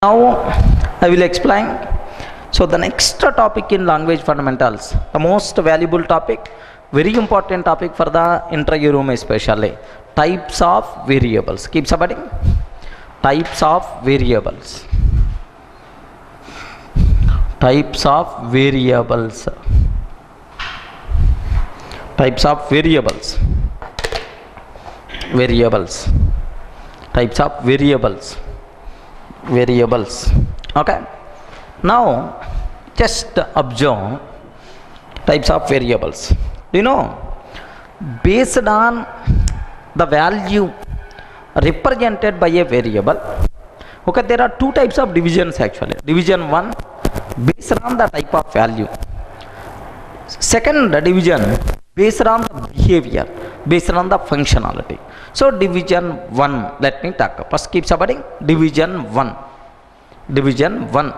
Now I will explain. So the next topic in language fundamentals, the most valuable topic, very important topic for the interview room especially, types of variables. Keep submitting. Types of variables. Types of variables. Types of variables. Variables. Types of variables. Variables. Okay. Now just observe types of variables. You know, based on the value represented by a variable, okay, there are two types of divisions actually. Division 1 based on the type of value. Second division based on the behavior, based on the functionality. So division 1, let me talk. First keep subheading division 1. Division 1.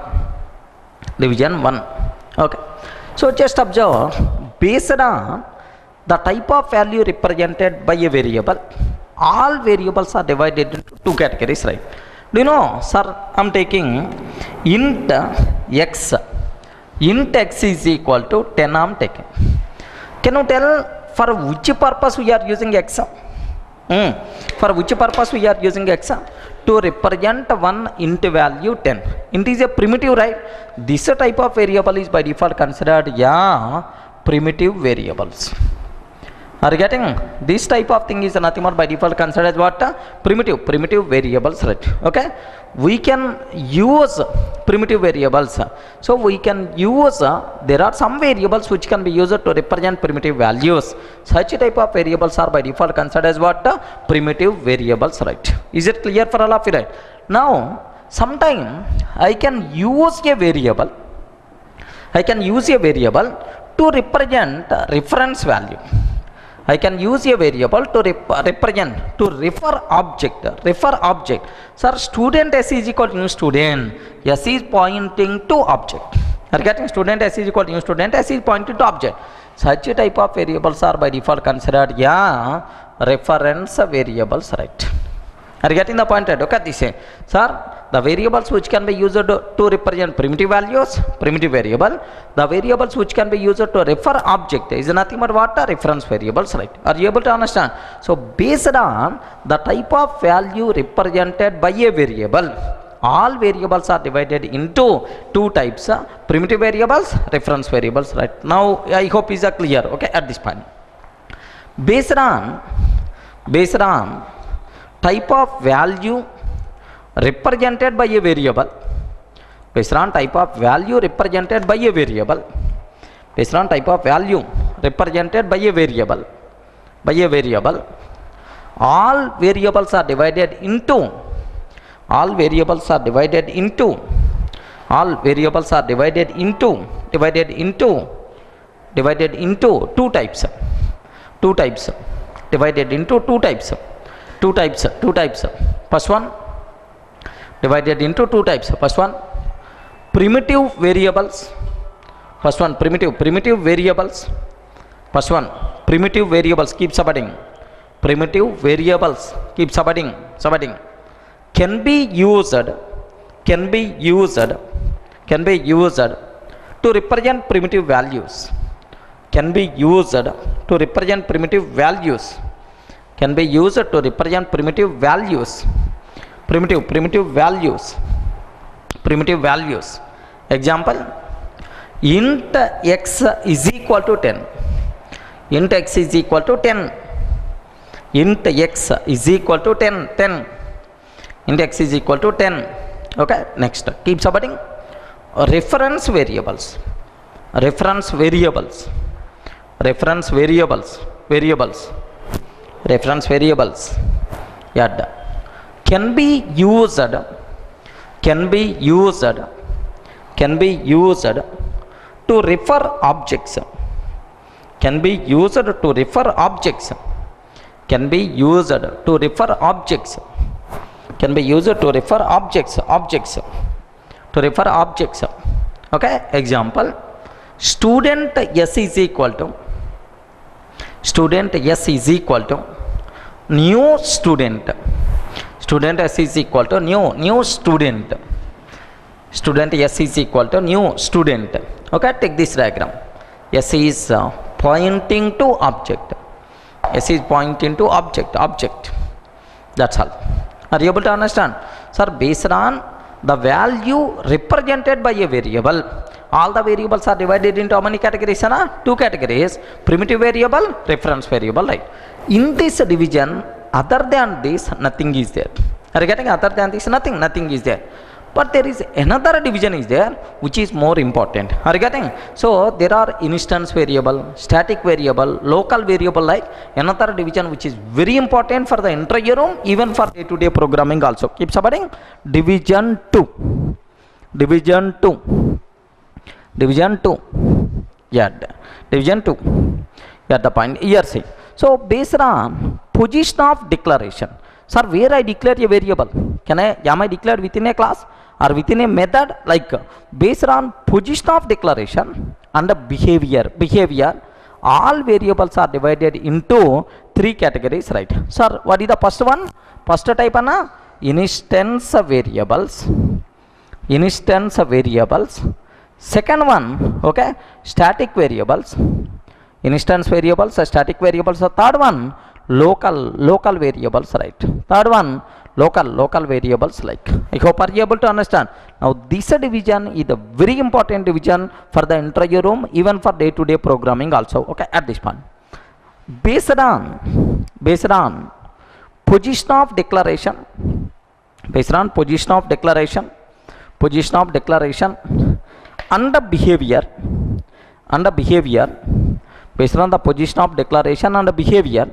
Division 1. Okay. So just observe, based on the type of value represented by a variable, all variables are divided into two categories, right? Do you know, sir, I'm taking int x. Int x is equal to 10 I'm taking. Can you tell for which purpose we are using x? For which purpose we are using x? To represent one int value 10. Int is a primitive, right? This type of variable is by default considered primitive variables. Are you getting? This type of thing is nothing more by default considered as what? Primitive variables, right? Okay. We can use primitive variables. So we can use, there are some variables which can be used to represent primitive values. Such type of variables are by default considered as what? Primitive variables, right? Is it clear for all of you, right? Now, sometime I can use a variable. I can use a variable to represent reference value. I can use a variable to represent, to refer object. Sir, student S is equal to new student. S is pointing to object. Are you getting? Student S is equal to new student. S is pointing to object. Such type of variables are by default considered reference variables, right? Are you getting the point, right? Okay, this is, sir, the variables which can be used to represent primitive values, primitive variable. The variables which can be used to refer object is nothing but what? Reference variables, right? Are you able to understand? So based on the type of value represented by a variable, all variables are divided into two types, primitive variables, reference variables, right? Now I hope is clear, okay, at this point. Based on type of value represented by a variable, based on type of value represented by a variable, based on type of value represented by a variable, all variables are divided into two types, divided into two types. First one, divided into two types. First one, primitive variables. First one, primitive variables. First one, primitive variables. Keep subheading. Primitive variables. Keep subheading. Can be used to represent primitive values. Can be used to represent primitive values. Primitive values. Example, int x is equal to 10. Int x is equal to 10. Int x is equal to 10. Int x is equal to 10. Okay, next, keep subheading. Reference variables. Can be used to refer objects. Can be used to refer objects. Okay, example, student S is equal to new student. Student S is equal to new student. student S is equal to new student. Okay, take this diagram. S is pointing to object. S is pointing to object. That's all. Are you able to understand? Sir, based on the value represented by a variable, all the variables are divided into how many categories? Two categories: primitive variable, reference variable, right? In this division, other than this, nothing is there. Are you getting? Other than this, nothing is there. But there is another division is there, which is more important. Are you getting? So there are instance variable, static variable, local variable, like another division which is very important for the interview room, even for day-to-day programming also. Keep supporting. Division 2. Yeah, division 2. Yeah, the point here see. So based on position of declaration. Sir, where I declare a variable? Am I declared within a class or within a method? Like based on position of declaration and the behavior, all variables are divided into three categories, right? Sir, what is the first one? First type ana instance variables. Second one, okay, static variables. Instance variables, static variables. Third one, local variables, right? Third one, local variables, like. I hope are you able to understand. Now this division is a very important division for the interview room, even for day-to-day programming also. Okay, at this point, based on position of declaration, and the behavior, based on the position of declaration and the behavior,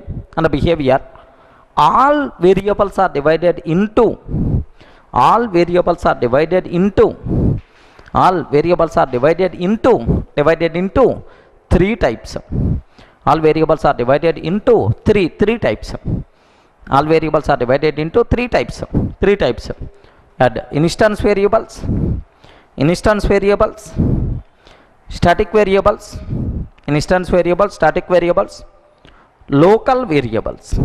all variables are divided into three types. All variables are divided into three types. Add instance variables, static variables, local variables,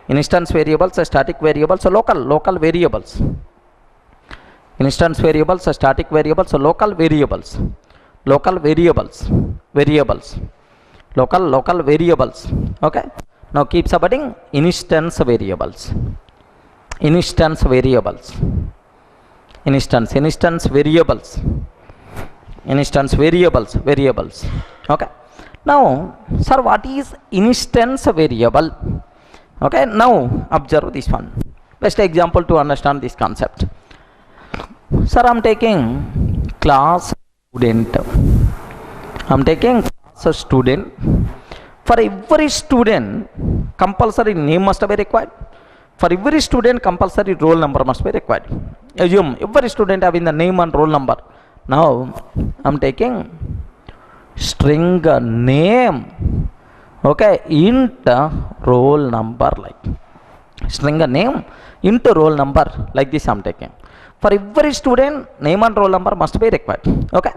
instance variables, static variables, local variables, instance variables, static variables, local variables, local variables. Okay, now keep subheading instance variables. Okay, now sir, what is instance variable? Okay, now observe this one. Best example to understand this concept. Sir, I'm taking class student. For every student, compulsory name must be required. For every student, compulsory roll number must be required. Assume every student having the name and roll number. Now I'm taking string name, okay, int roll number, like string name into roll number, like this I'm taking. For every student, name and roll number must be required. Okay,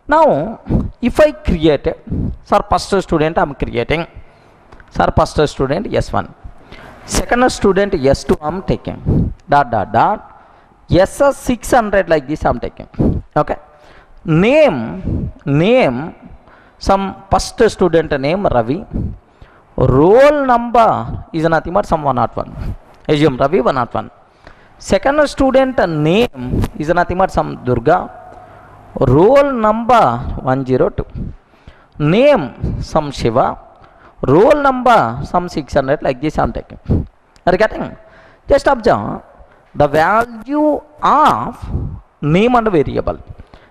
now if I create sir, first student I'm creating, sir, first student S1, second student S2 I'm taking, SS600, like this I'm taking. Okay, name some first student name Ravi, roll number is nothing but some 101, assume Ravi 101. Second student name is nothing but some Durga, roll number 102, name some Shiva, roll number some 600, like this I'm taking. Are you getting? Just observe the value of name and variable.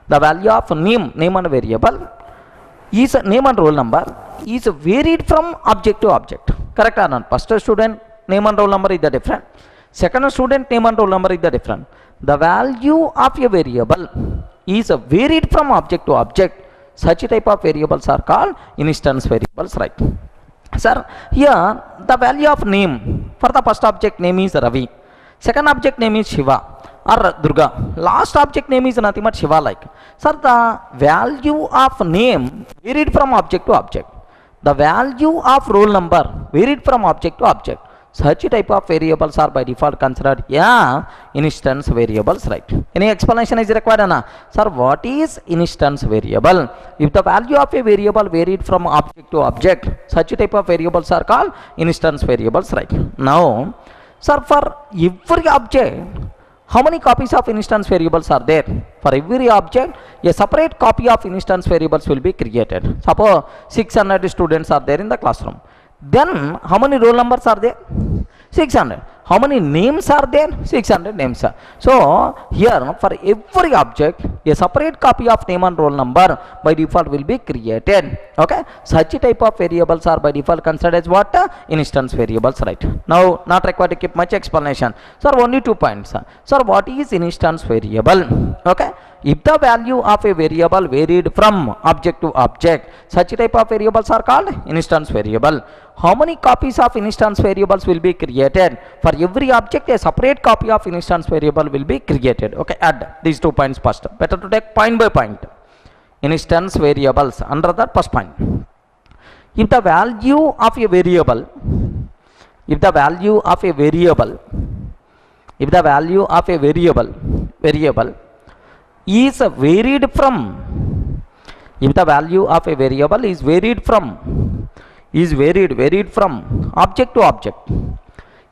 The value of name and variable is name and roll number is varied from object to object. Correct or not? First student name and roll number is the different. Second student name and roll number is the different. The value of a variable is varied from object to object. Such type of variables are called instance variables, right? Sir, here the value of name for the first object name is Ravi, second object name is Shiva or Durga, last object name is nothing but Shiva, like. Sir, the value of name varied from object to object. The value of roll number varied from object to object. such type of variables are by default considered instance variables, right? Any explanation is required, Anna? Sir, what is instance variable? If the value of a variable varied from object to object, such type of variables are called instance variables, right? Now, sir, for every object, how many copies of instance variables are there? For every object, a separate copy of instance variables will be created. Suppose 600 students are there in the classroom. Then how many roll numbers are there? 600. How many names are there? 600 names. So here for every object, a separate copy of name and roll number by default will be created. Okay, such type of variables are by default considered as what? Instance variables, right? Now not required to keep much explanation. Sir, only 2 points. Sir, what is instance variable? Okay, if the value of a variable varied from object to object, such type of variables are called instance variable. How many copies of instance variables will be created? For every object, a separate copy of instance variable will be created. Okay, add these 2 points first. Better to take point by point. Instance variables under that first point. If the value of a variable, if the value of a variable is varied from, if the value of a variable is varied from object to object,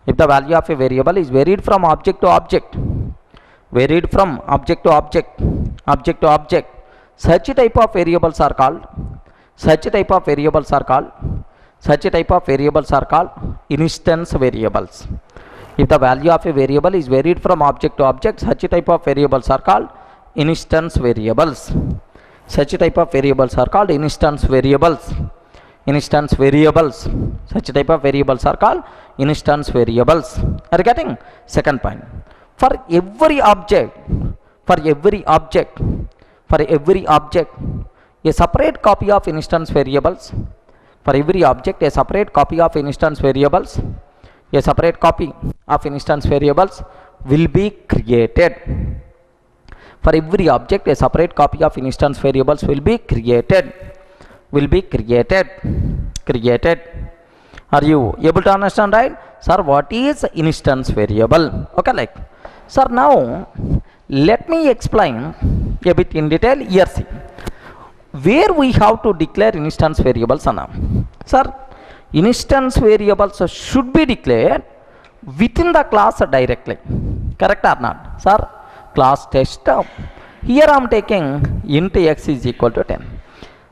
if the value of a variable is varied from object to object, object to object, such type of variables are called instance variables. If the value of a variable is varied from object to object, such type of variables are called instance variables. Such type of variables are called instance variables. Instance variables. Such type of variables are called instance variables. Are you getting? Second point. For every object, a separate copy of instance variables. For every object, a separate copy of instance variables. A separate copy of instance variables will be created. For every object, a separate copy of instance variables will be created. Are you able to understand, right? Sir, what is instance variable? Okay, like, sir, now let me explain a bit in detail. Here, see, where we have to declare instance variables, Anna. Sir, instance variables should be declared within the class directly. Correct or not? Sir, class test. Here I am taking int x is equal to 10.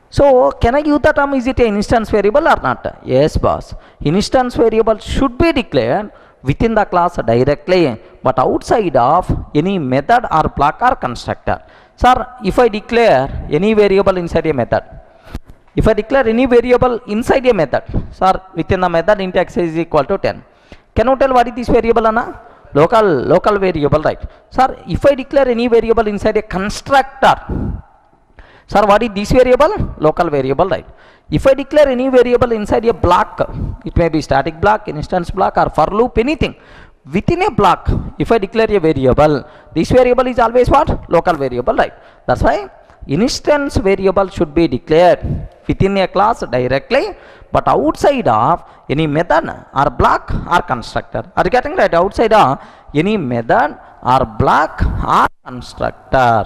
So can I use the term, is it an instance variable or not? Yes, boss. Instance variable should be declared within the class directly, but outside of any method or block or constructor. Sir, if I declare any variable inside a method, sir, within the method int x is equal to 10. Can you tell what is this variable, Anna? Local variable, right? Sir, if I declare any variable inside a constructor, sir, what is this variable? Local variable, right? If I declare any variable inside a block, it may be static block, instance block, or for loop, anything. Within a block, if I declare a variable, this variable is always what? Local variable, right? That's why instance variable should be declared within a class directly, but outside of any method or block or constructor. Are you getting right? Outside of any method or block or constructor.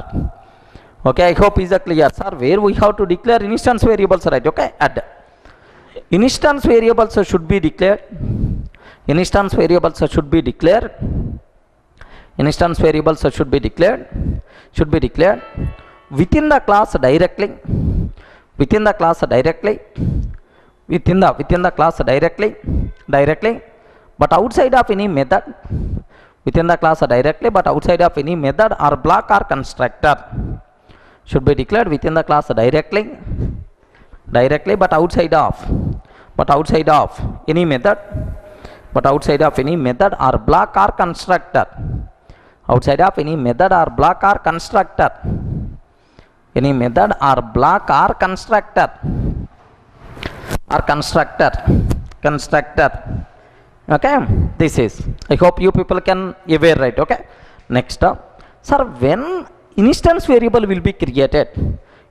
Okay, I hope is clear, sir. Where we have to declare instance variables, right? Okay, add instance variables should be declared. Instance variables should be declared within the class directly. Within the class directly, but outside of any method. Within the class directly, but outside of any method or block or constructor. Should be declared within the class directly, but outside of any method, or block or constructor. Outside of any method or block or constructor. Okay, this is, I hope you people can aware, right? Okay, next up, sir, when instance variable will be created,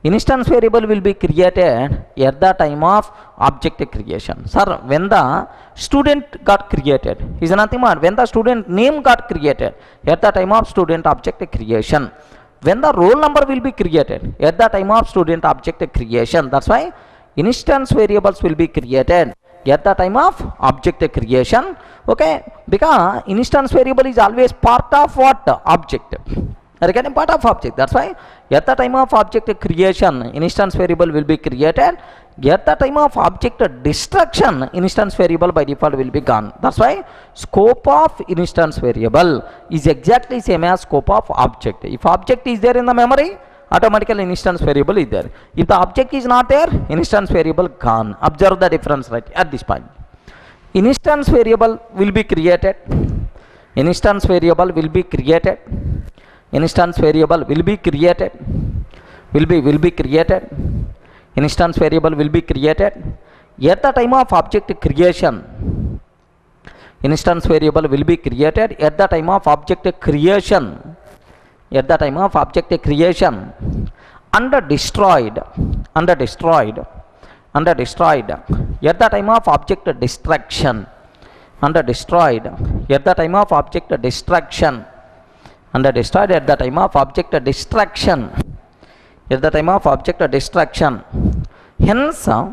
instance variable will be created at the time of object creation. Sir, when the student got created is nothing more, when the student name got created at the time of student object creation. When the roll number will be created at the time of student object creation. That's why instance variables will be created at the time of object creation. Okay, because instance variable is always part of what? Object. Regarding part of object. That's why at the time of object creation, instance variable will be created. At the time of object destruction, instance variable by default will be gone. That's why scope of instance variable is exactly same as scope of object. If object is there in the memory, automatically instance variable is there. If the object is not there, instance variable gone. Observe the difference right at this point. Instance variable will be created. Instance variable will be created. Instance variable will be created. Will be created. Instance variable will be created at the time of object creation. Instance variable will be created at the time of object creation. At the time of object creation. Under destroyed at the time of object destruction. Under destroyed at the time of object destruction. Under destroyed at the time of object destruction. At the time of object destruction. Hence, the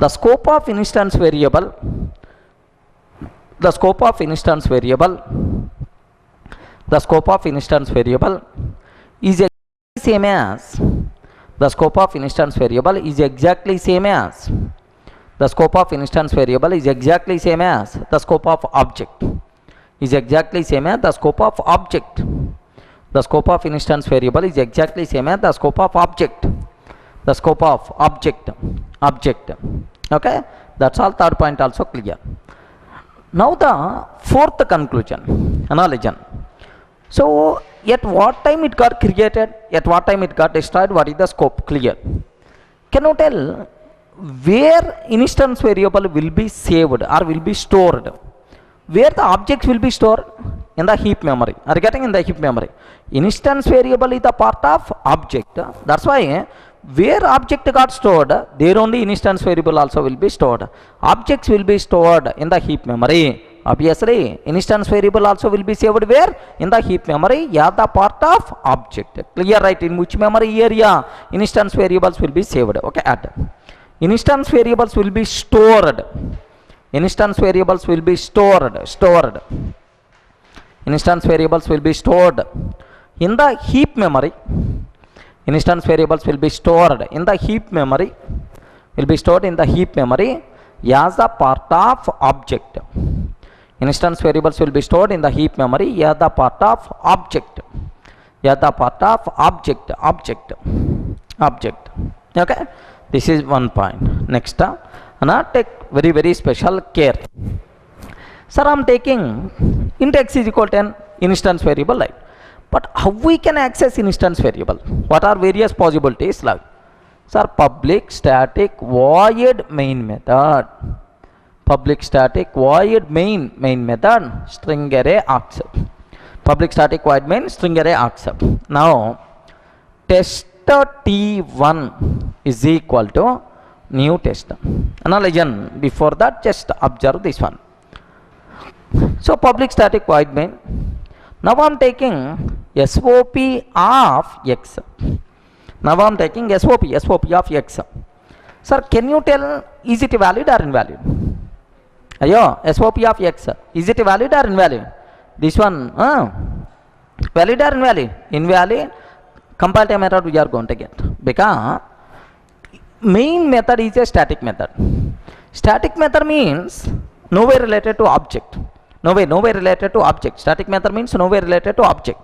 scope of instance variable, the scope of instance variable is exactly same as, the scope of instance variable is exactly same as, the scope of instance variable is exactly same as the scope of object, is exactly same as the scope of object. The scope of instance variable is exactly same as the scope of object. The scope of object. Okay, that's all. Third point also clear. Now the fourth conclusion, analogy. So at what time it got created, at what time it got destroyed, what is the scope? Clear. Can you tell where instance variable will be saved or will be stored? Where the objects will be stored? In the heap memory. Are you getting? In the heap memory. Instance variable is the part of object. That's why where object got stored, there only instance variable also will be stored. Objects will be stored in the heap memory. Obviously, instance variable also will be saved where? In the heap memory. Yeah, the part of object. Clear, right? In which memory area instance variables will be saved? Okay, add. Instance variables will be stored. Instance variables will be stored. Instance variables will be stored in the heap memory. Instance variables will be stored in the heap memory. Will be stored in the heap memory as a part of object. Instance variables will be stored in the heap memory as the part of object. As the part of object. Okay. This is one point. Next, take very special care. Sir, I am taking int x is equal to 10 instance variable, right? But how we can access instance variable? What are various possibilities like? Sir, public static void main method. Public static void main method string array accept. Public static void main string array accept. Now, test t1 is equal to new test. Analogy before that, just observe this one. So public static void main. Now I am taking SOP of x. Now I am taking SOP of x. Sir, can you tell is it valid or invalid? Ayo, SOP of x. Is it valid or invalid? This one, valid or invalid? Invalid. Compile time error we are going to get, because main method is a static method. Static method means nowhere related to object. Nowhere related to object. Static method means nowhere related to object.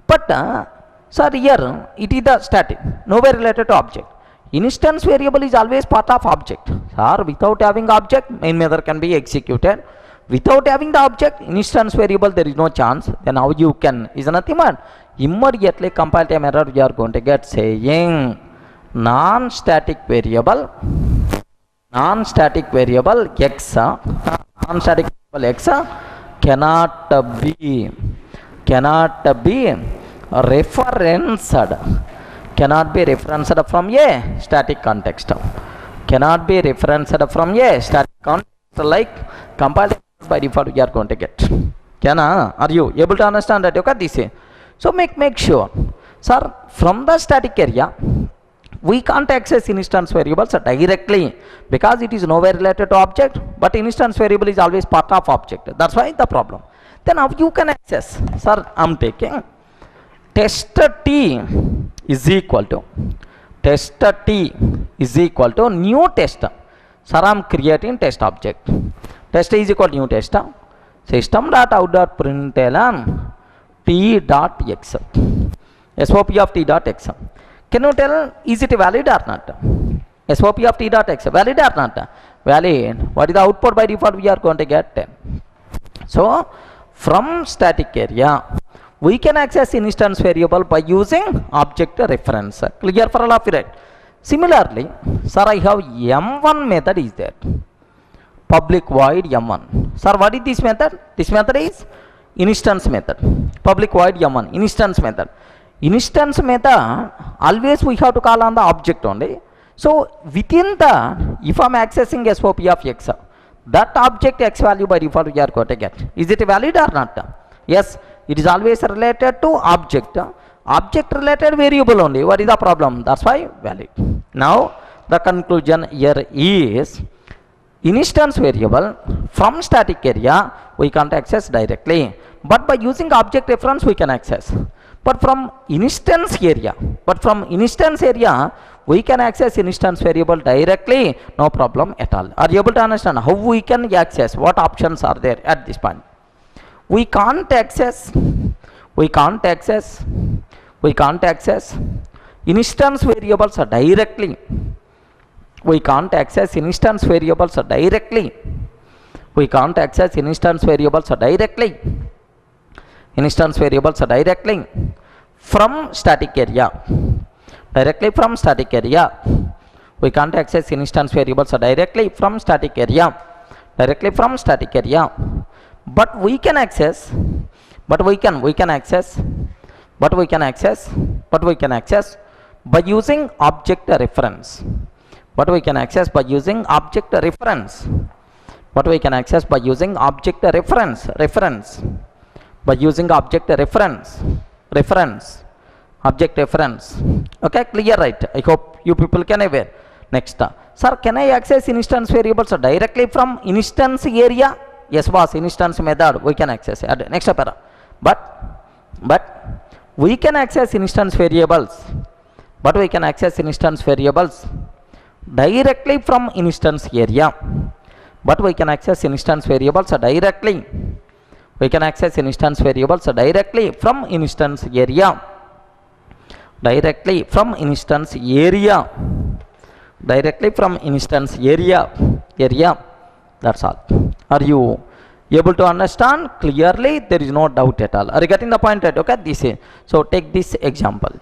But sir, here it is the static, nowhere related to object. Instance variable is always part of object. Sir, without having object, main method can be executed. Without having the object, instance variable, there is no chance. Then how you can? Is nothing but immediately compile time error we are going to get saying non-static variable x, non-static variable x cannot be referenced, cannot be referenced from a static context, cannot be referenced from a static context like compiled by default we are going to get. Are you able to understand that? Okay, this is so make sure, sir, from the static area we can't access instance variables directly because it is nowhere related to object, but instance variable is always part of object. That's why the problem. Then how you can access? Sir, I'm taking test t is equal to new test. Sir, I'm creating test object. Test is equal to new test. System.out.println t.x, SOP of t.x. Can you tell, is it valid or not? SOP of t.x valid or not? Valid. What is the output by default we are going to get? 10. So from static area we can access instance variable by using object reference. Clear for all of you, right? Similarly, sir, I have m1 method is there, public void m1. Sir, what is this method? This method is instance method, public void m1 instance method. Instance method always we have to call on the object only. So within the, if I am accessing SOP of x, that object x value by default we are going to get. Is it valid or not? Yes, it is always related to object related variable only. What is the problem? That's why valid. Now the conclusion here is instance variable from static area we can't access directly, but by using object reference we can access. But from instance area we can access instance variable directly, no problem at all. Are you able to understand how we can access? What options are there at this point? We can't access instance variables directly. We can't access instance variables directly. We can't access instance variables directly. Instance variables directly from static area. Directly from static area. We can't access instance variables directly from static area. Directly from static area. But we can access. But we can access by using object reference. But we can access by using object reference. But we can access by using object reference. By using object reference. Object reference. Okay, clear, right? I hope you people can aware. Next, sir, can I access instance variables directly from instance area? Yes, boss, instance method we can access. Next para. But we can access instance variables. But we can access instance variables directly from instance area. But we can access instance variables directly. We can access instance variables directly from instance area. Directly from instance area. That's all. Are you able to understand clearly? There is no doubt at all. Are you getting the point, right? Okay, this is, so take this example.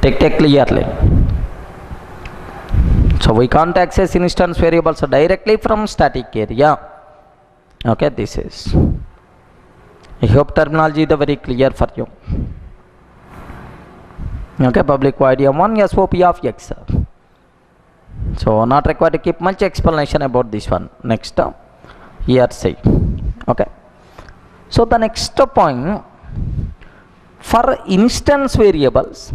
Take clearly. So we can't access instance variables directly from static area. Okay, this is I hope terminology is very clear for you. Okay, public void M1 SOP of X. So not required to keep much explanation about this one. Next, here say. Okay. So the next point, for instance variables,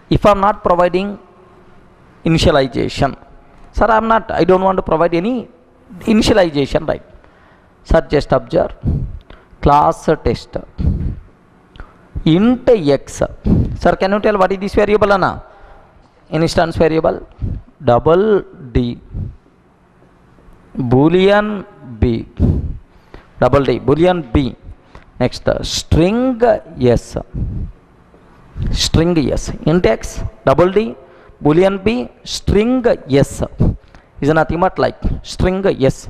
if I am not providing initialization, sir, I don't want to provide any initialization, right? Sir, just observe class test int x. Sir, can you tell what is this variable, Anna? Instance variable double d boolean b, double d boolean b. Next, string s, string s, int x double d boolean b string s is nothing but like string s.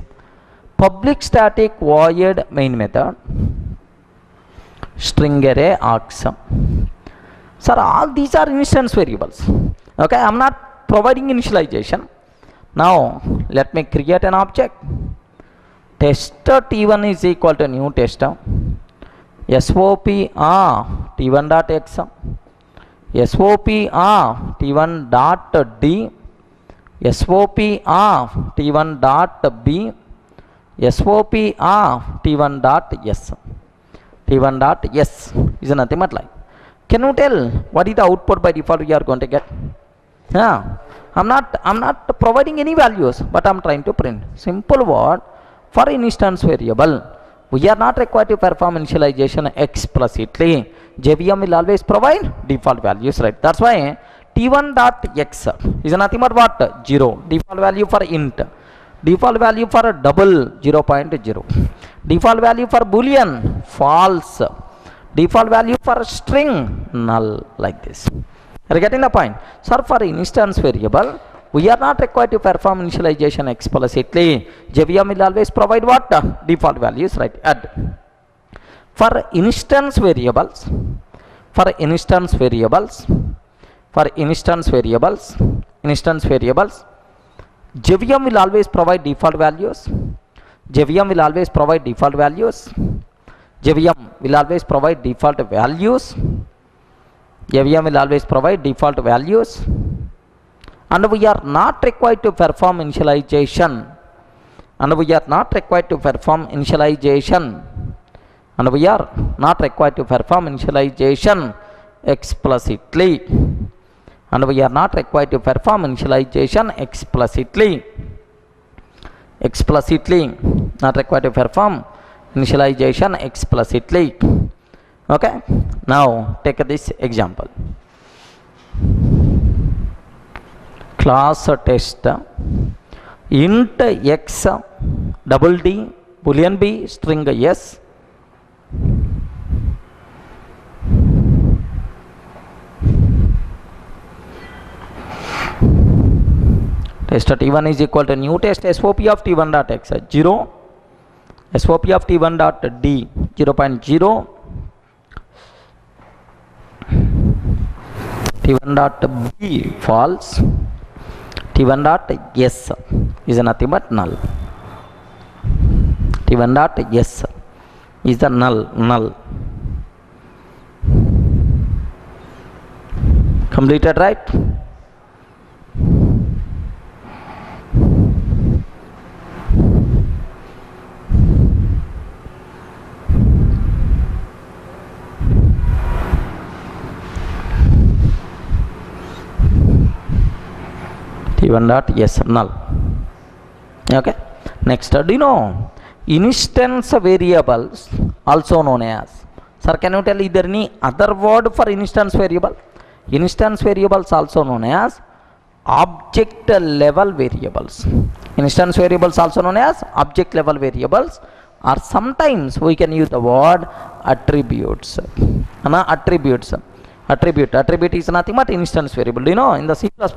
Public static void main method string array args. Sir, all these are instance variables. Okay, I am not providing initialization. Now let me create an object. Tester t1 is equal to new tester SOP t1 dot x, SOP t1 dot d, SOP t1 dot b, SOP t1 dot s. T1 dot s is nothing but like. Can you tell what is the output by default we are going to get? Yeah, I'm not providing any values, but I'm trying to print simple word. For instance variable, we are not required to perform initialization explicitly. JVM will always provide default values, right? That's why t1 dot x is nothing but what? 0. Default value for int, default value for double 0.0, default value for boolean false, default value for string null, like this. Are you getting the point? Sir, for instance variable, we are not required to perform initialization explicitly. JVM will always provide what? Default values, right? Add. For instance variables, instance variables, JVM will always provide default values. JVM will always provide default values. JVM will always provide default values. JVM will always provide default values. And we are not required to perform initialization. And we are not required to perform initialization. And we are not required to perform initialization explicitly. And we are not required to perform initialization explicitly. Not required to perform initialization explicitly. Okay, now take this example. Class test int x double d boolean b string s. Tester t1 is equal to new test SOP of t1 dot x 0, SOP of t1 dot d 0.0, t1 dot b false, t1 dot s is nothing but null. T1 dot s is the null. Completed, right? T1 dot s null. Okay, next, do you know instance variables also known as, sir, can you tell either any other word for instance variable? Instance variables also known as object level variables. Instance variables also known as object level variables, or sometimes we can use the word attributes. Attribute is nothing but instance variable. Do you know in the C++, I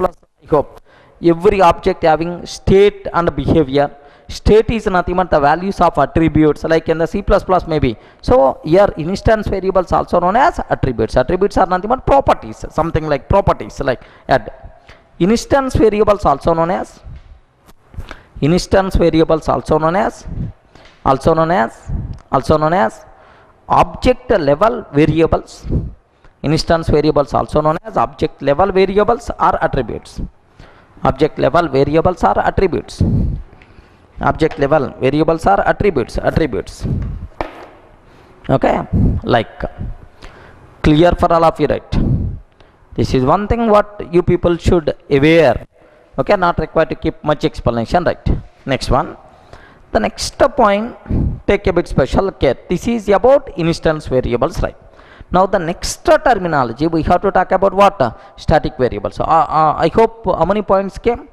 hope every object having state and behavior. State is nothing but the values of attributes, like in the C++ maybe. So here instance variables also known as attributes. Attributes are nothing but properties, something like properties, like add. Instance variables also known as object level variables. Instance variables also known as object level variables or attributes. Object level variables are attributes. Object level variables are attributes. Okay, like clear for all of you, right? This is one thing what you people should aware. Okay, not required to keep much explanation, right? Next one, the next point, take a bit special care. This is about instance variables, right? Now the next terminology we have to talk about what? Static variables. I hope how many points came?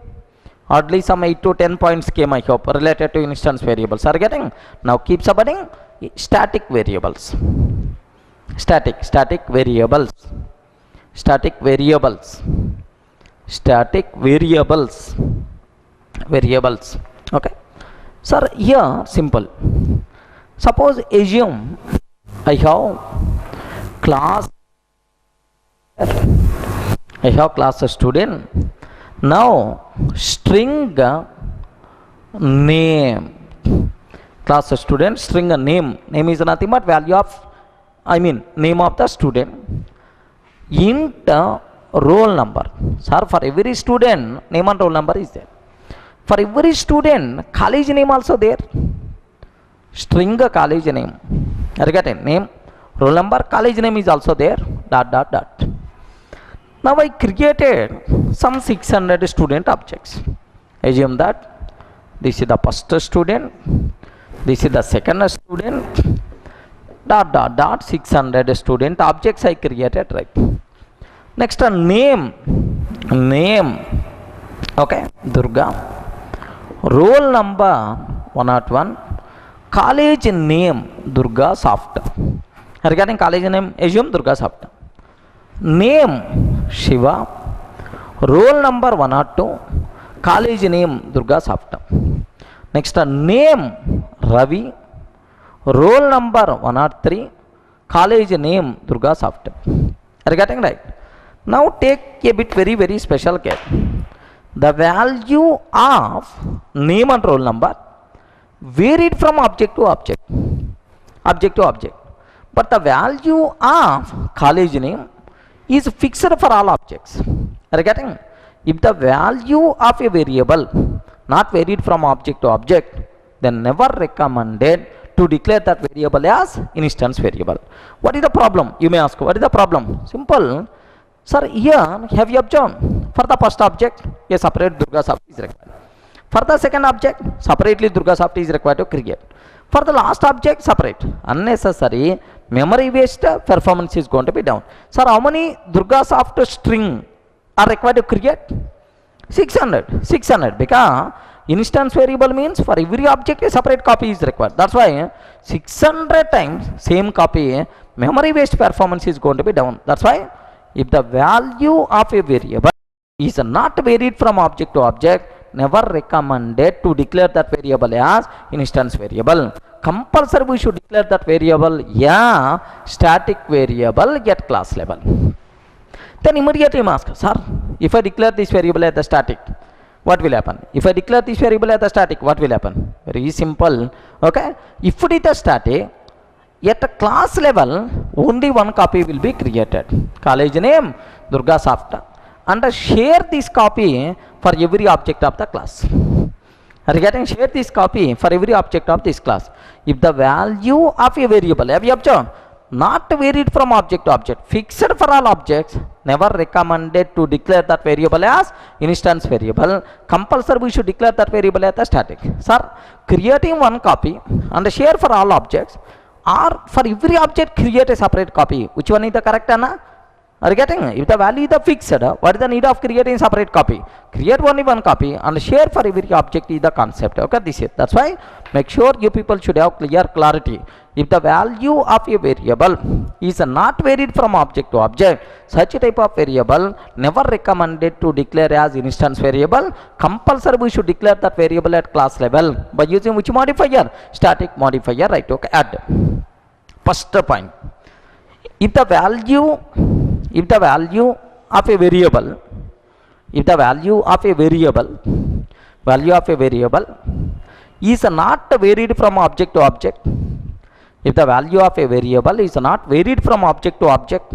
Hardly some 8 to 10 points came, I hope, related to instance variables. Are getting? Now keep submitting static variables. Static variables. Static variables. Static variables. Okay. Sir, here simple. Suppose assume I have class student. Now string name. Class student string name. Name is nothing but value of, name of the student. Int roll number. Sir, for every student name and roll number is there. For every student college name also there. String college name. Are you getting? Name, roll number, college name is also there. ... Now I created some 600 student objects. Assume that this is the first student, this is the second student, ... 600 student objects I created, right? Next name. Okay, Durga. Roll number 101. College name Durga Soft. Regarding college name, assume Durga Soft. Name Shiva. Roll number 102. College name Durga Soft. Next name Ravi. Roll number 103. College name Durga Soft. Are you getting right? Now take a bit very special care. The value of name and roll number varied from object to object. But the value of college name is fixed for all objects. Are you getting? If the value of a variable not varied from object to object, then never recommended to declare that variable as instance variable. What is the problem? You may ask, what is the problem? Simple. Sir, here have you observed? For the first object, a separate Durga Soft is required. For the second object, separately Durga Soft is required to create. For the last object, separate. Unnecessary memory waste, performance is going to be down. Sir, how many Durga Soft string are required to create? 600. Because instance variable means for every object a separate copy is required. That's why 600 times same copy, memory waste, performance is going to be down. That's why if the value of a variable is not varied from object to object, never recommended to declare that variable as instance variable. Compulsory we should declare that variable static variable at class level. Then immediately you ask, sir, if I declare this variable as the static, what will happen? If I declare this variable as the static, what will happen? Very simple. Okay, if it is a static, at a class level only one copy will be created. College name Durga Soft, and share this copy for every object of the class. Are you getting? Share this copy for every object of this class. If the value of a variable, have you observed? Not varied from object to object, fixed for all objects, never recommended to declare that variable as instance variable. Compulsory we should declare that variable as the static. Sir, creating one copy and share for all objects, or for every object create a separate copy. Which one is the correct, Anna? Are you getting? If the value is the fixed, what is the need of creating separate copy? Create only one copy and share for every object is the concept. Okay, this is. That's why make sure you people should have clarity. If the value of a variable is not varied from object to object, such a type of variable never recommended to declare as instance variable. Compulsory we should declare that variable at class level by using which modifier? Static modifier, right? Okay, add. First point. If the value of a variable is not varied from object to object, If the value of a variable is not varied from object to object,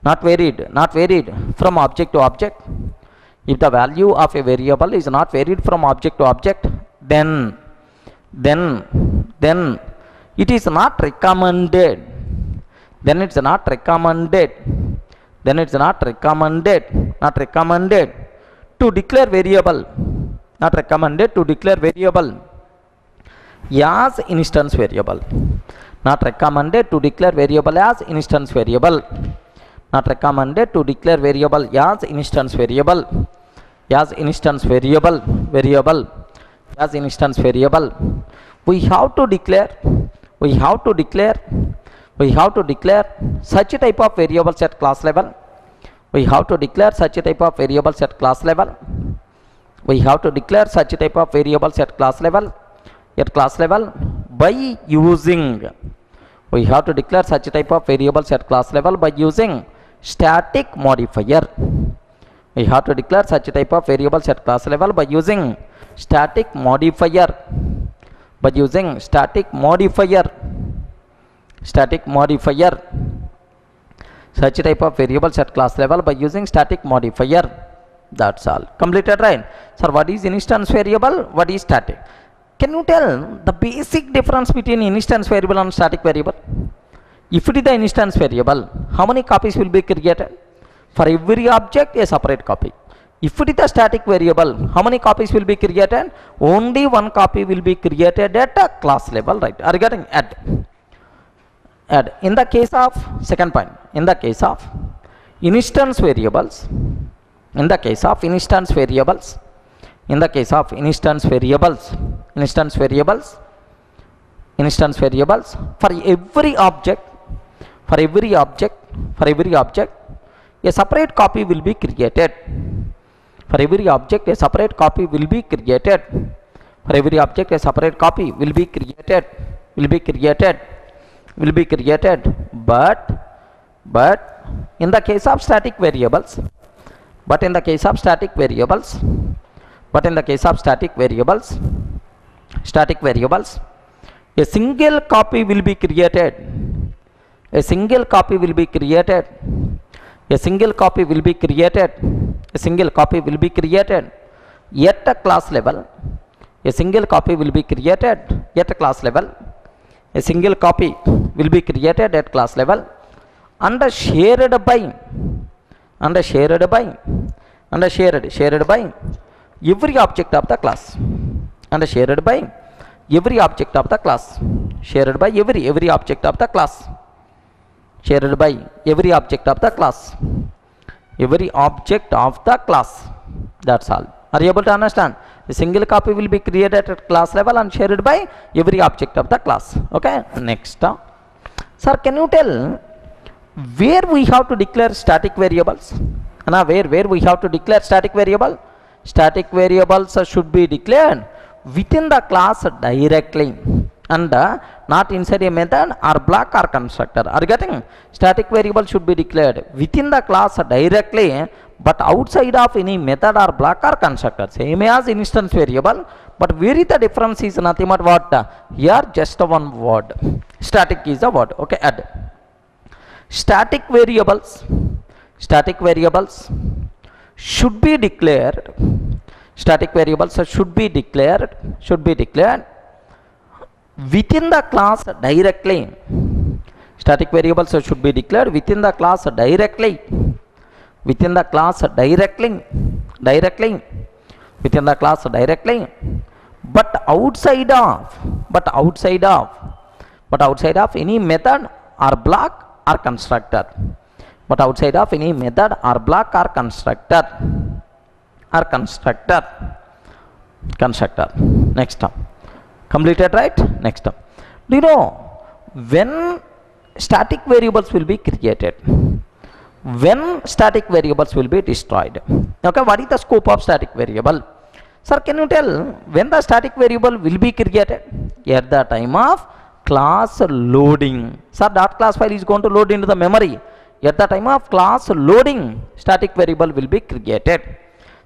not varied from object to object, if the value of a variable is not varied from object to object, then it is not recommended. Then it's not recommended. Then it's not recommended. Not recommended to declare variable. Not recommended to declare variable as instance variable. Not recommended to declare variable as instance variable. Not recommended to declare variable as instance variable. As instance variable. As instance variable. We have to declare such a type of variables at class level. We have to declare such a type of variables at class level. We have to declare such a type of variables at class level. At class level by using. We have to declare such a type of variables at class level by using static modifier. We have to declare such a type of variables at class level by using static modifier. By using static modifier. Static modifier. Such a type of variables at class level by using static modifier. That's all. Completed, right? Sir, what is instance variable? What is static? Can you tell the basic difference between instance variable and static variable? If it is the instance variable, how many copies will be created? For every object, a separate copy. If it is the static variable, how many copies will be created? Only one copy will be created at a class level, right? Are you getting? Add. In the case of, second point, in the case of instance variables, for every object, a separate copy will be created. For every object, a separate copy will be created. For every object, a separate copy will be created. But in the case of static variables, a single copy will be created. A single copy will be created at a class level. A single copy will be created at class level. A single copy will be created at class level and shared by every object of the class. And shared by every object of the class. Shared by every object of the class. Shared by every object of the class. Every object of the class. That's all. Are you able to understand? A single copy will be created at class level and shared by every object of the class. Okay. Next. Sir, can you tell where we have to declare static variables? Where we have to declare static variable? Static variables should be declared within the class directly and not inside a method or block or constructor. Are you getting? Static variable should be declared within the class directly but outside of any method or block or constructor. Same as instance variable, but where is the difference is nothing but what? Here just one word. Static is a word. Okay, add. Static variables should be declared. Static variables should be declared within the class directly. Static variables should be declared within the class directly. Within the class directly. But outside of any method or block or constructor. But outside of any method or block or constructor. Next up. Completed, right? Next up. Do you know when static variables will be created? When static variables will be destroyed? Okay, what is the scope of static variable? Sir, can you tell when the static variable will be created? At the time of class loading. Sir, that class file is going to load into the memory. At the time of class loading, static variable will be created.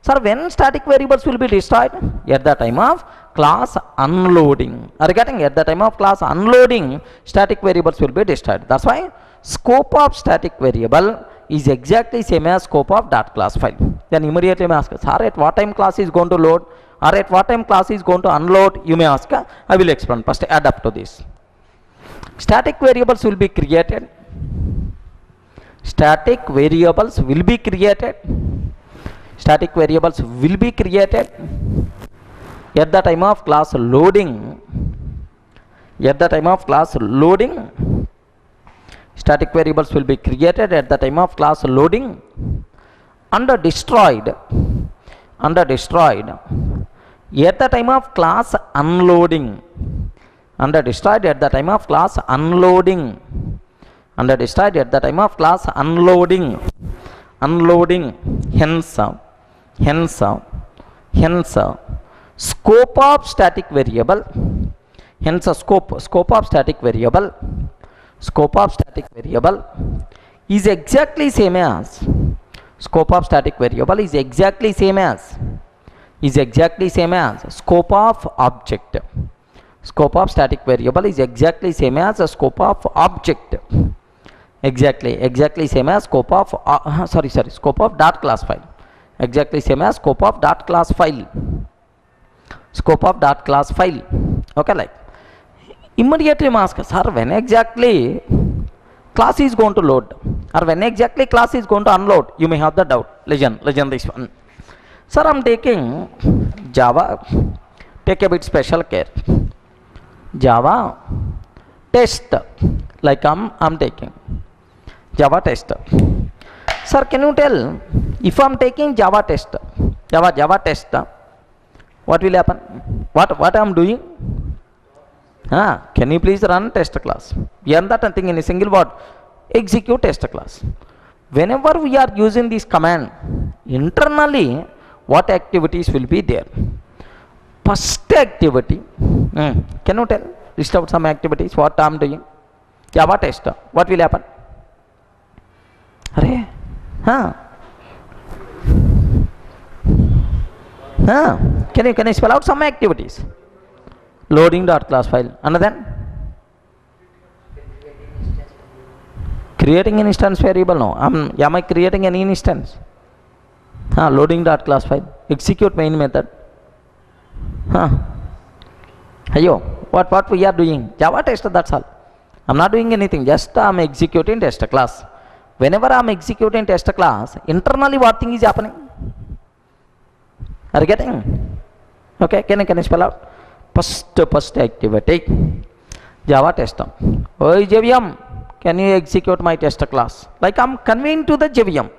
Sir, when static variables will be destroyed? At the time of class unloading. Are you getting? At the time of class unloading, static variables will be destroyed. That's why scope of static variable is exactly same as scope of dot class file. Then immediately you may ask, sir, at what time class is going to load, or at what time class is going to unload? You may ask. I will explain. First add up to this. Static variables will be created. Static variables will be created. Static variables will be created at the time of class loading. At the time of class loading, static variables will be created at the time of class loading and destroyed. Destroyed at the time of class unloading. Destroyed at the time of class unloading. Destroyed at the time of class unloading. Hence scope of static variable. Hence scope of static variable. Scope of static variable is exactly same as. Scope of static variable is exactly same as. Scope of object. Scope of static variable is exactly same as a scope of object. Exactly same as scope of scope of dot class file. Exactly same as scope of dot class file. Scope of dot class file. Okay, like immediately you ask, sir, when exactly class is going to load, or when exactly class is going to unload? You may have the doubt. Listen this one. Sir, I'm taking Java. Take a bit special care. Java test, like I'm taking Java test. Sir, can you tell, if I'm taking Java test, Java test, what will happen? What I'm doing? Can you please run test class? Beyond that, nothing in a single word. Execute test class. Whenever we are using this command, internally, what activities will be there? First activity, can you tell? List out some activities, what I am doing. Java test, what will happen? Can you spell out some activities? Loading dot class file, and then creating an instance variable. No, am I creating an instance? Loading dot class file, execute main method. What we are doing? Java test, that's all. I'm not doing anything, just I'm executing test class. Whenever I'm executing test class, internally what thing is happening? Are you getting? Okay, can you spell out? First activity, Java test. Oi JVM, can you execute my test class? Like I'm conveying to the JVM.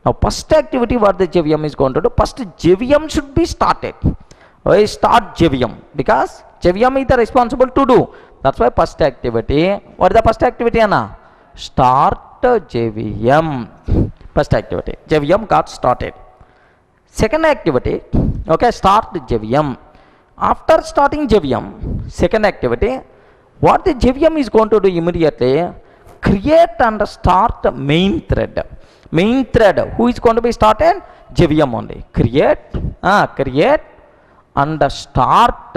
Now first activity what the JVM is going to do? First JVM should be started. Start JVM, because JVM is the responsible to do. That's why first activity. What is the first activity, Anna? Start JVM. First activity, JVM got started. Second activity, okay, start JVM. After starting JVM, second activity, what the JVM is going to do immediately? Create and start main thread. Main thread, who is going to be started? JVM only. Create and start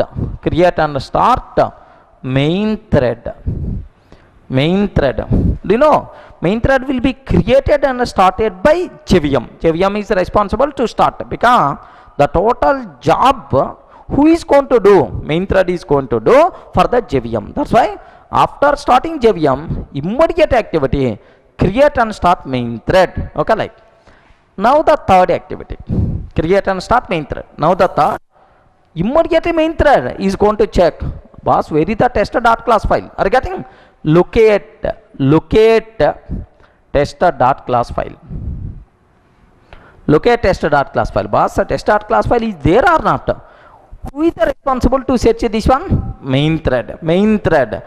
main thread. Do you know? Main thread will be created and started by JVM. JVM is responsible to start, because the total job who is going to do? Main thread is going to do for the JVM. That's why after starting JVM, immediate activity, create and start main thread. Okay, like now the third activity, create and start main thread. Now the third, immediately main thread is going to check, boss, where is the test.class file? Are you getting? Locate test.class file. Locate test.class file. Boss, test.class file is there or not? Who is the responsible to search this one? Main thread. Main thread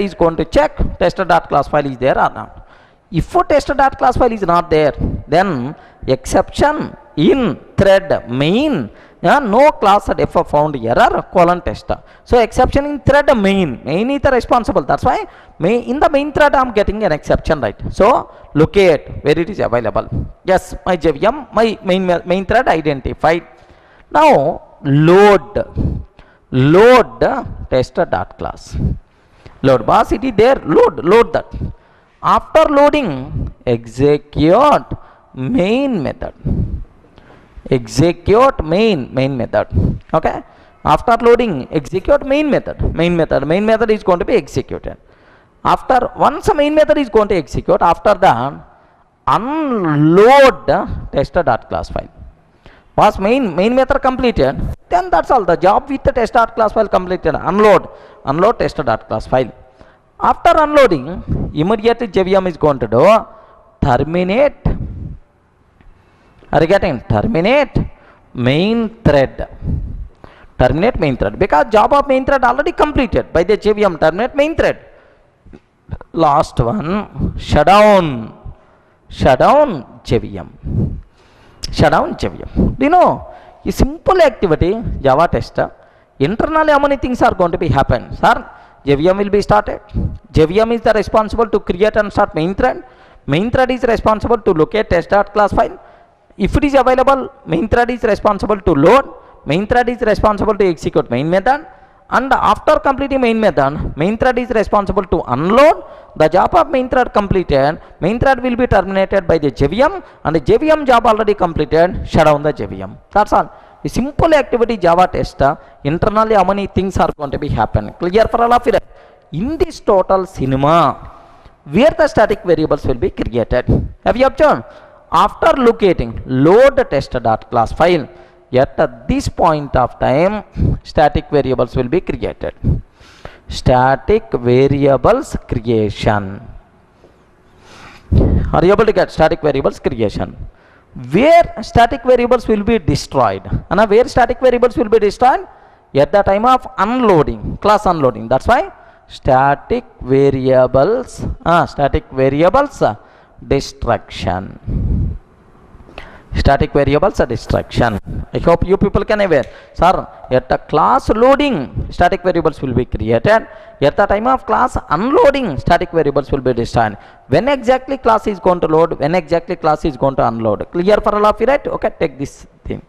is going to check test.class file is there or not. If test.class file is not there, then exception in thread main, no class def found error :test. So exception in thread main is the responsible. That's why in the main thread I am getting an exception, right? So locate where it is available. Yes, my JVM, my main thread identified. Now load load tester dot class. Load, boss, it is there, load that. After loading, execute main method. Execute main method. Okay. After loading, execute main method. Main method is going to be executed. After once a main method is going to execute, after that, unload tester.class file. Was main method completed, then that's all. The job with the test.class file completed. Unload tester.class file. After unloading, immediately JVM is going to do terminate. Are you getting? Terminate main thread. Terminate main thread, because job of main thread already completed by the JVM. Terminate main thread. Last one, shutdown JVM. Shutdown JVM. Do you know, a simple activity, Java tester, internally how many things are going to be happen? Sir, JVM will be started. JVM is the responsible to create and start main thread. Main thread is responsible to locate test.class file. If it is available, main thread is responsible to load. Main thread is responsible to execute main method. And after completing main method, main thread is responsible to unload. The job of main thread completed, main thread will be terminated by the JVM, and the JVM job already completed, shut down the JVM. That's all. A simple activity Java tester, internally how many things are going to be happen. Clear for all of you? In this total cinema, where the static variables will be created. Have you observed? After locating load tester.class file, at this point of time, static variables will be created. Static variables creation. Are you able to get static variables creation? Where static variables will be destroyed? And where static variables will be destroyed? At the time of unloading, class unloading. That's why static variables destruction. Static variables destruction. I hope you people can aware. Sir, at the class loading, static variables will be created. At the time of class unloading, static variables will be destroyed. When exactly class is going to load, when exactly class is going to unload. Clear for all of you, right? Okay, take this thing.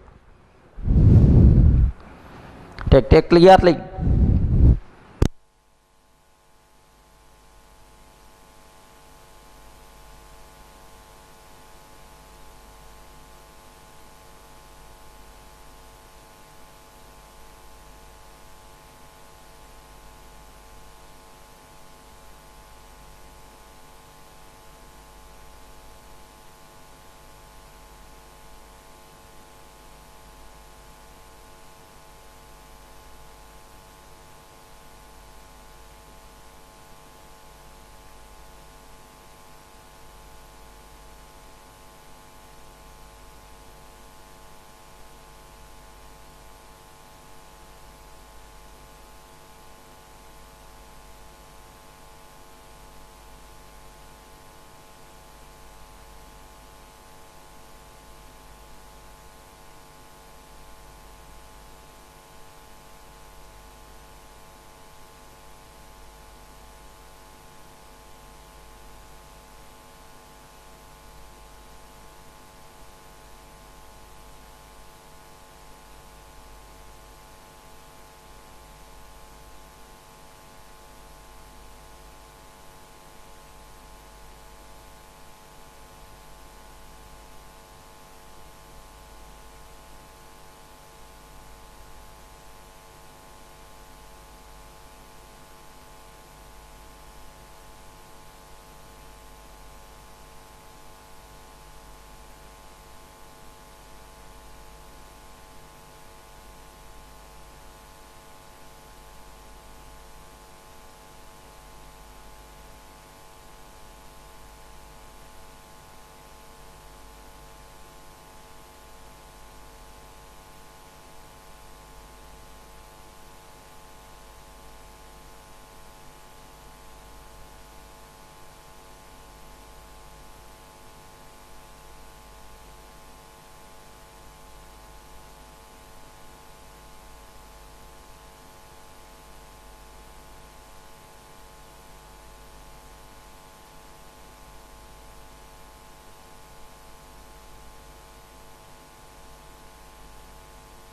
Take clearly.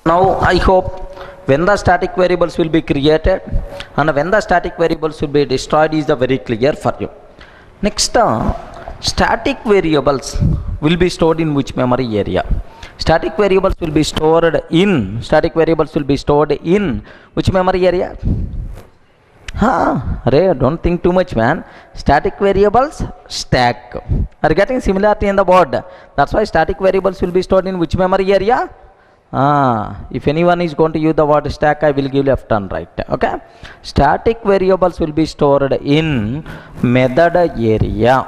Now I hope when the static variables will be created and when the static variables will be destroyed is the very clear for you. Next, static variables will be stored in which memory area? Static variables will be stored in which memory area? Ray, don't think too much, man. Static variables, stack. Are you getting similarity in the board? That's why static variables will be stored in which memory area? If anyone is going to use the word stack, I will give left and right. Okay. Static variables will be stored in method area.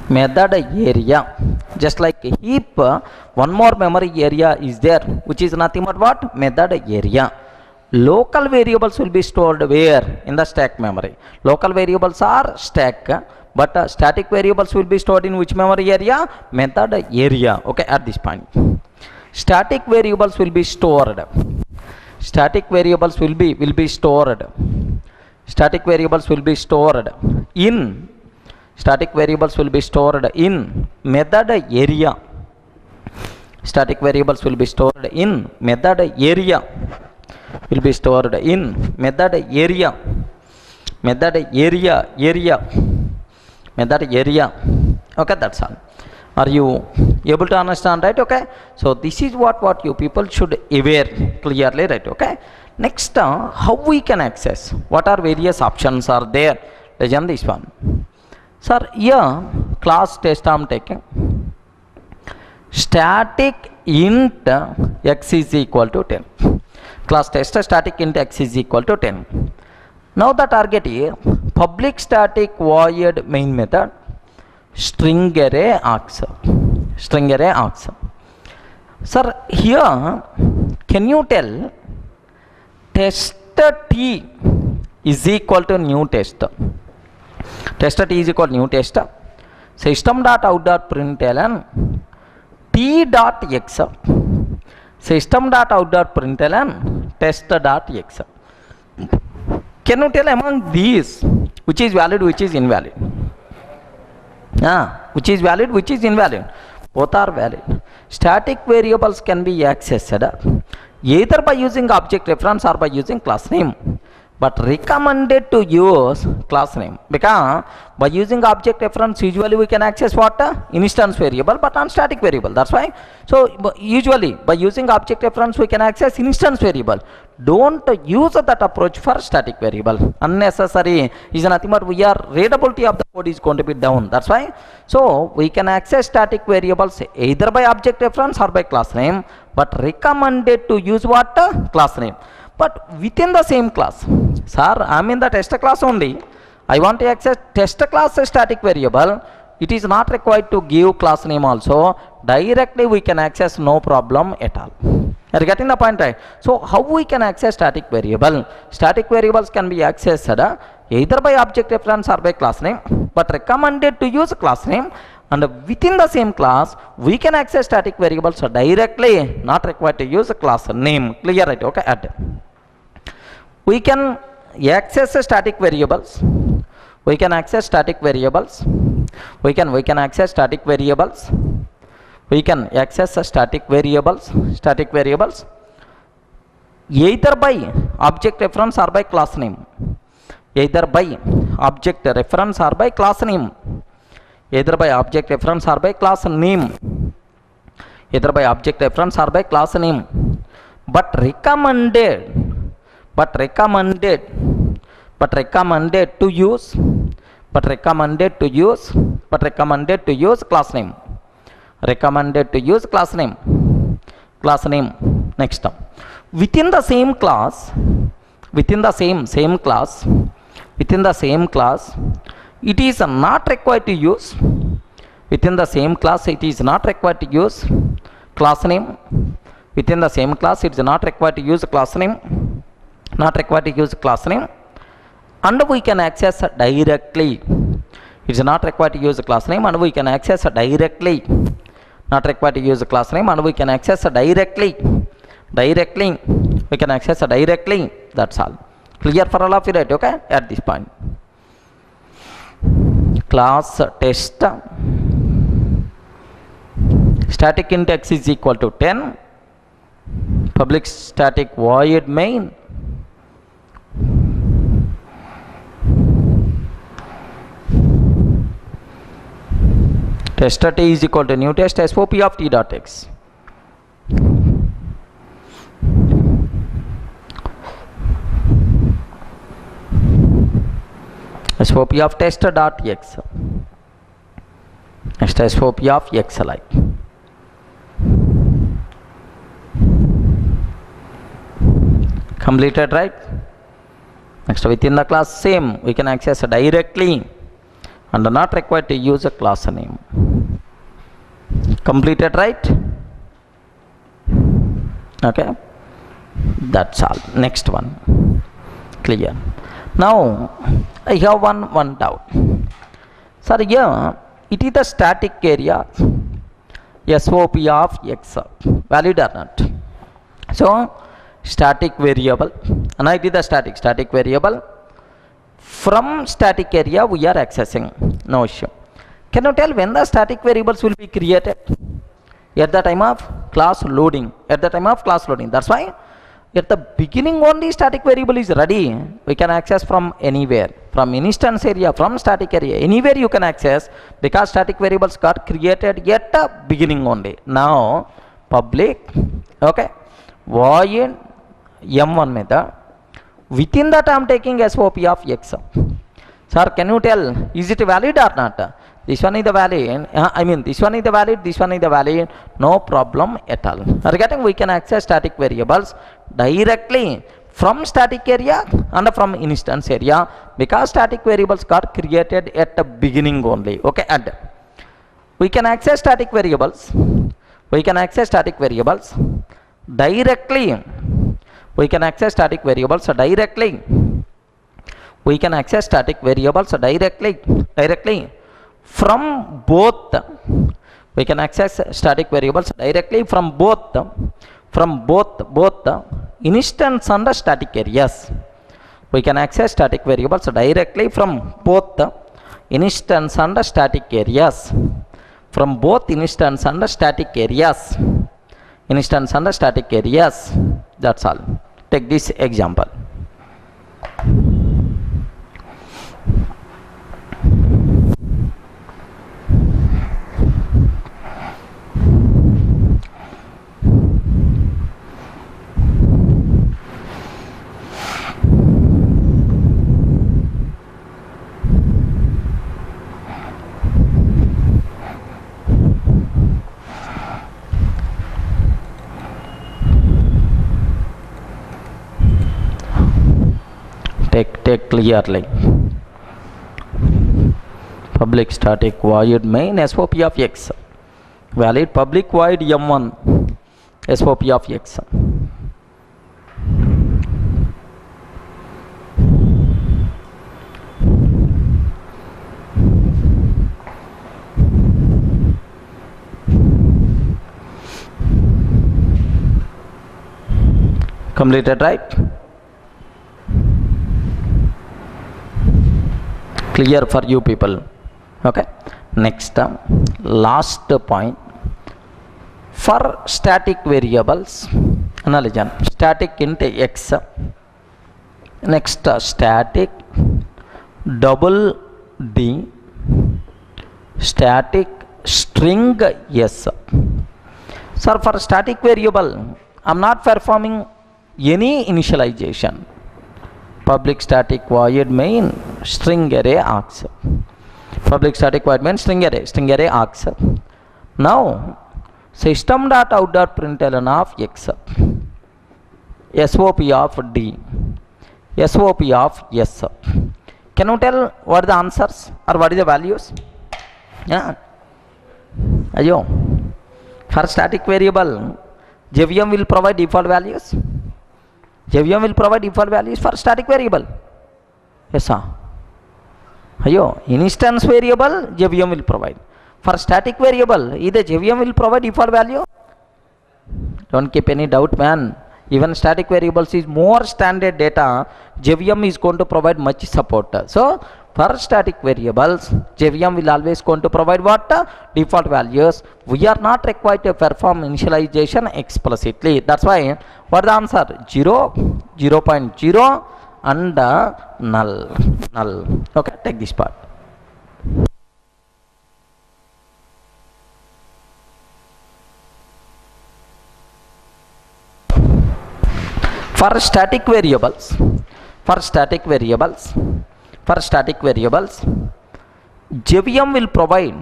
Method area. Just like a heap, one more memory area is there, which is nothing but what? Method area. Local variables will be stored where? In the stack memory. Local variables are stack, but static variables will be stored in which memory area? Method area. Okay, at this point. Static variables will be stored. Static variables will be stored. Static variables will be stored in. Static variables will be stored in method area. Static variables will be stored in method area. Will be stored in method area. Method area. Method area. Okay, that's all. Are you able to understand, right? Okay, so this is what you people should aware clearly, right? Okay, next, how we can access, what are various options are there? Legend this one. Sir, here class test I am taking. Static int x is equal to 10. Class test static int x is equal to 10. Now the target here, public static void main method, string array args. String array args. Sir, here can you tell test t is equal to new test? Test t is equal to new test. System.out.println t.x. System.out.println test.x. Can you tell among these which is valid, which is invalid? Which is valid, which is invalid? Both are valid. Static variables can be accessed either by using object reference or by using class name, but recommended to use class name, because by using object reference usually we can access what? Instance variable, but on static variable. That's why, so usually by using object reference we can access instance variable. Don't use that approach for static variable. Unnecessary is nothing but we are readability of the code is going to be down. That's why, so we can access static variables either by object reference or by class name, but recommended to use what? Class name. But within the same class. Sir, I am in the test class only. I want to access test class static variable. It is not required to give class name also. Directly we can access, no problem at all. Are you getting the point, right? So how we can access static variable? Static variables can be accessed either by object reference or by class name, but recommended to use class name. And within the same class we can access static variables directly, not required to use a class name. Clear, right? Okay, add. We can access static variables. We can access static variables. We can access static variables. We can access static variables. Static variables either by object reference or by class name. Either by object reference or by class name. Either by object reference or by class name. Either by object reference or by class name. But recommended to use class name. Recommended to use class name. Class name. Next up, within the same class, within the same class, it is not required to use. Within the same class, it is not required to use class name. Within the same class, it is not required to use class name. Not required to use class name, and we can access directly. It is not required to use class name, and we can access directly. Not required to use class name, and we can access directly. Directly, we can access directly. That's all. Clear for all of you, right? Okay, at this point. Class test static int x is equal to 10. public static void main. Test t is equal to new test SOP of t dot x. SOP of test dot x. Next SOP of x like. Completed, right? Next, within the class, same, we can access directly and are not required to use a class name. Completed, right? Okay, that's all. Next one, clear. Now I have one doubt. Sir, here it is the static area SOP of x, valid or not? So static variable, and it is the static variable. From static area we are accessing, no issue. Can you tell when the static variables will be created? At the time of class loading. At the time of class loading. That's why at the beginning only static variable is ready. We can access from anywhere, from instance area, from static area, anywhere you can access, because static variables got created at the beginning only. Now public, okay, void m1 method, within that I am taking SOP of x. Sir, can you tell, is it valid or not? This one is the valid, this one is the valid, this one is the valid, no problem at all. Regarding, we can access static variables directly from static area and from instance area, because static variables got created at the beginning only. Okay, and we can access static variables. We can access static variables directly. We can access static variables directly. We can access static variables directly from both. We can access static variables directly from both instance and the static areas. We can access static variables directly from both instance and the static areas. From both instance and the static areas. Instance and the static areas. That's all. Take this example. Take clearly. Public static void main SOP of x, valid public void m1 SOP of x. Completed, right? Clear for you people. Okay, next last point, for static variables, analogy static int x, next static double d static string s. Sir, for static variable I am not performing any initialization. Public static void main string array args. Public static void main string array args. Now system.out.println of x, SOP of d, SOP of s. Can you tell what are the answers or what is the values? Yeah. Ayo. For static variable, JVM will provide default values. JVM will provide default values for static variable. Yes, sir. Ayo, instance variable JVM will provide. For static variable, either JVM will provide default value. Don't keep any doubt, man. Even static variables is more standard data. JVM is going to provide much support. So for static variables, JVM will always going to provide what? Default values. We are not required to perform initialization explicitly. That's why, what the answer? 0, 0.0 and null. Okay, take this part. For static variables, JVM will provide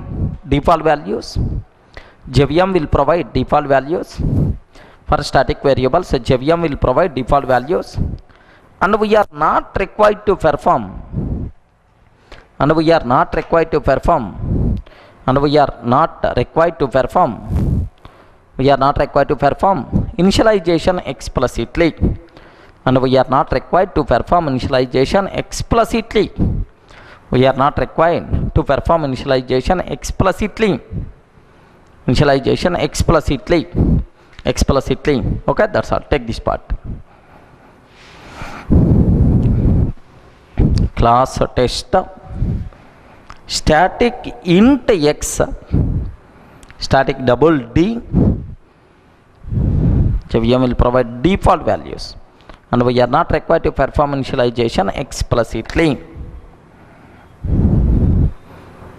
default values. For static variables, JVM will provide default values, and we are not required to perform initialization explicitly. Explicitly. Okay, that's all. Take this part. Class test static int x, static double D. JVM will provide default values, and we are not required to perform initialization explicitly.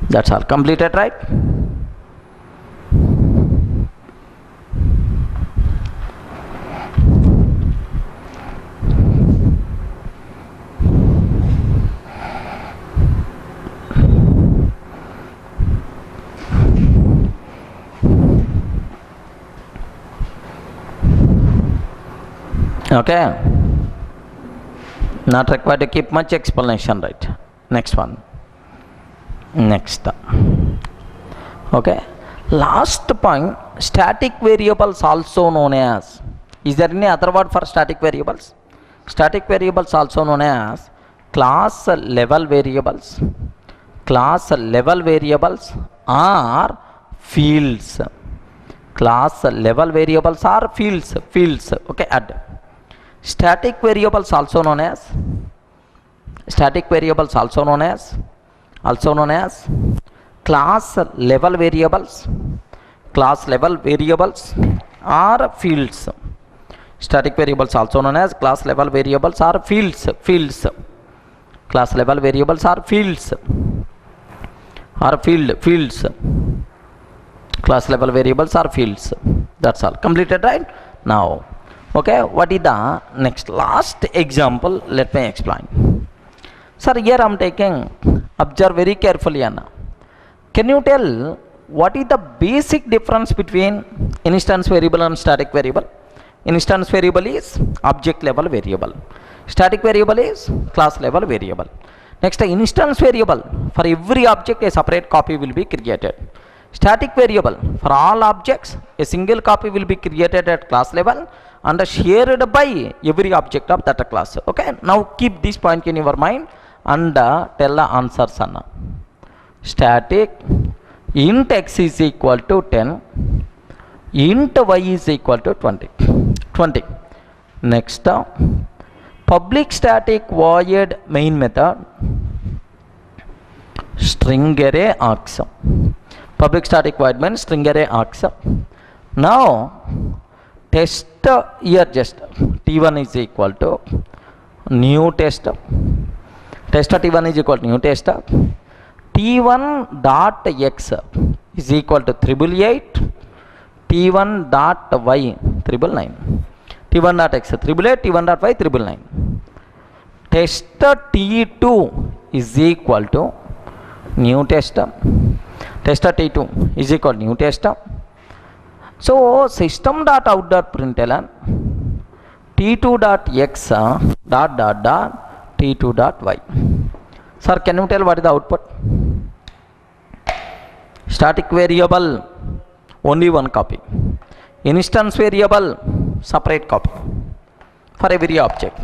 That's all. Completed, right? Okay, not required to keep much explanation, right? Next one. Okay, last point, static variables also known as, is there any other word for static variables? Static variables also known as class level variables are fields. Class level variables are fields. Okay, add. Static variables also known as class level variables are fields. Static variables also known as class level variables are fields. Class level variables are fields. Class level variables are fields. That's all. Completed, right? Now, okay, what is the next last example? Let me explain. Sir, here I am taking, observe very carefully, Anna. Can you tell what is the basic difference between instance variable and static variable? Instance variable is object level variable. Static variable is class level variable. Next, instance variable, for every object a separate copy will be created. Static variable, for all objects a single copy will be created at class level and shared by every object of that class. Okay, now keep this point in your mind and tell the answers, Anna. Static int x is equal to 10, int y is equal to 20. Next, public static void main method string array args. Public static void main string array args. Now test here, just t1 is equal to new test. Test t1 is equal to new test. T1 dot x is equal to 888. T1 dot y 999. T1 dot x 888. T1 dot y 999. Test t2 is equal to new test. Test t2 is equal to new test. So system dot out dot println t2 dot x dot t2 dot y. Sir, can you tell what is the output? Static variable only one copy. Instance variable separate copy for every object.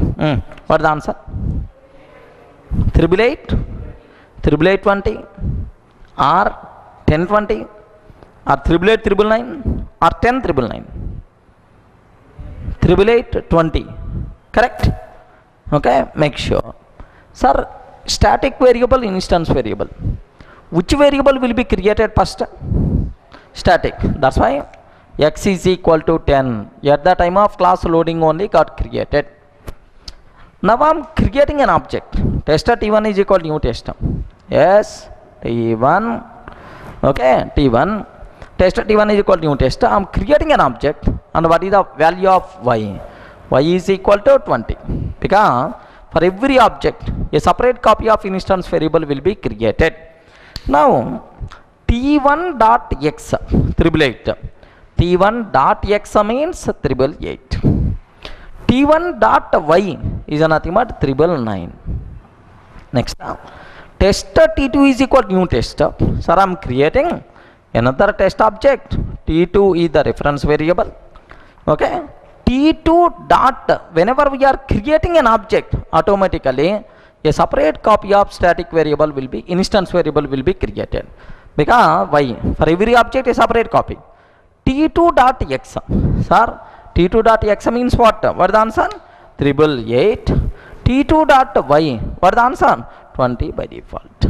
What is the answer? 888, 20 or 1020 or 888, 999 or 10 999. 888, 20. Correct? Okay, make sure. Sir, static variable, instance variable. Which variable will be created first? Static. That's why x is equal to 10. At the time of class loading only got created. Now I am creating an object. Tester T1 is equal to new tester. Yes, T1. Okay, T1. Tester T1 is equal to new tester. I am creating an object, and what is the value of y? Y is equal to 20. Because for every object, a separate copy of instance variable will be created. Now, T1 dot x 888. T1 dot x means 888. T1 dot y is nothing but 999. Next, tester T2 is equal to new tester. Sir, I am creating another test object. T2 is the reference variable. Okay. T2 dot, whenever we are creating an object, automatically a separate copy of static variable will be, instance variable will be created. Because why? For every object a separate copy. T2 dot x. Sir, T2 dot x means what? What is the answer? 888. T2 dot y. What is the answer? 20 by default.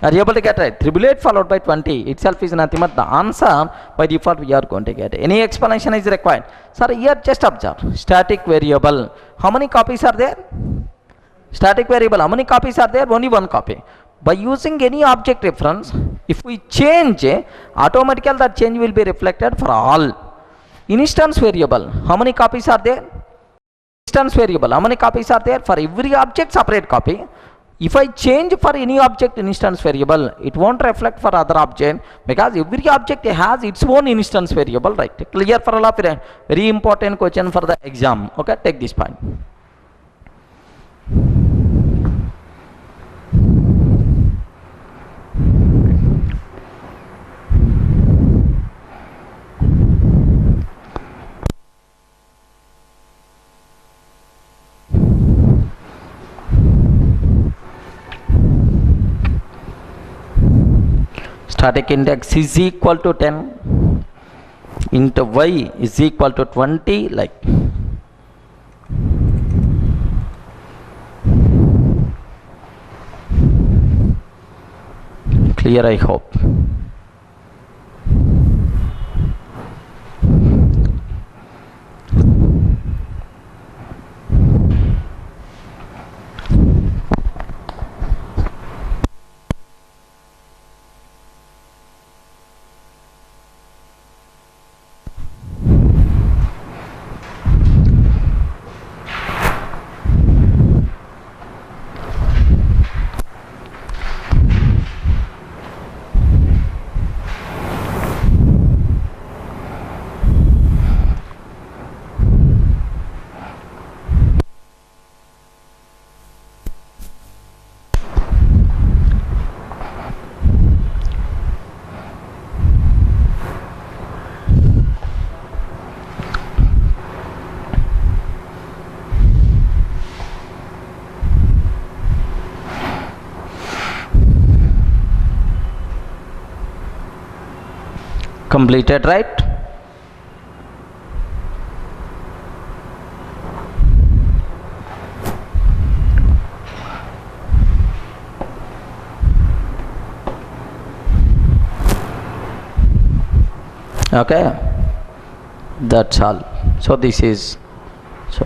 Are you able to get right? 888 followed by 20 itself is nothing but the answer. By default we are going to get. Any explanation is required? Sir, here just observe. Static variable. How many copies are there? Static variable. How many copies are there? Only one copy. By using any object reference, if we change, automatically that change will be reflected for all. Instance variable. How many copies are there? Instance variable. How many copies are there? For every object separate copy. If I change for any object instance variable, it won't reflect for other object, because every object has its own instance variable, right? Clear for all of you? Very important question for the exam. Okay, take this point. Static index is equal to 10 into y is equal to 20, like clear, I hope. Completed, right? Okay, that's all. So this is so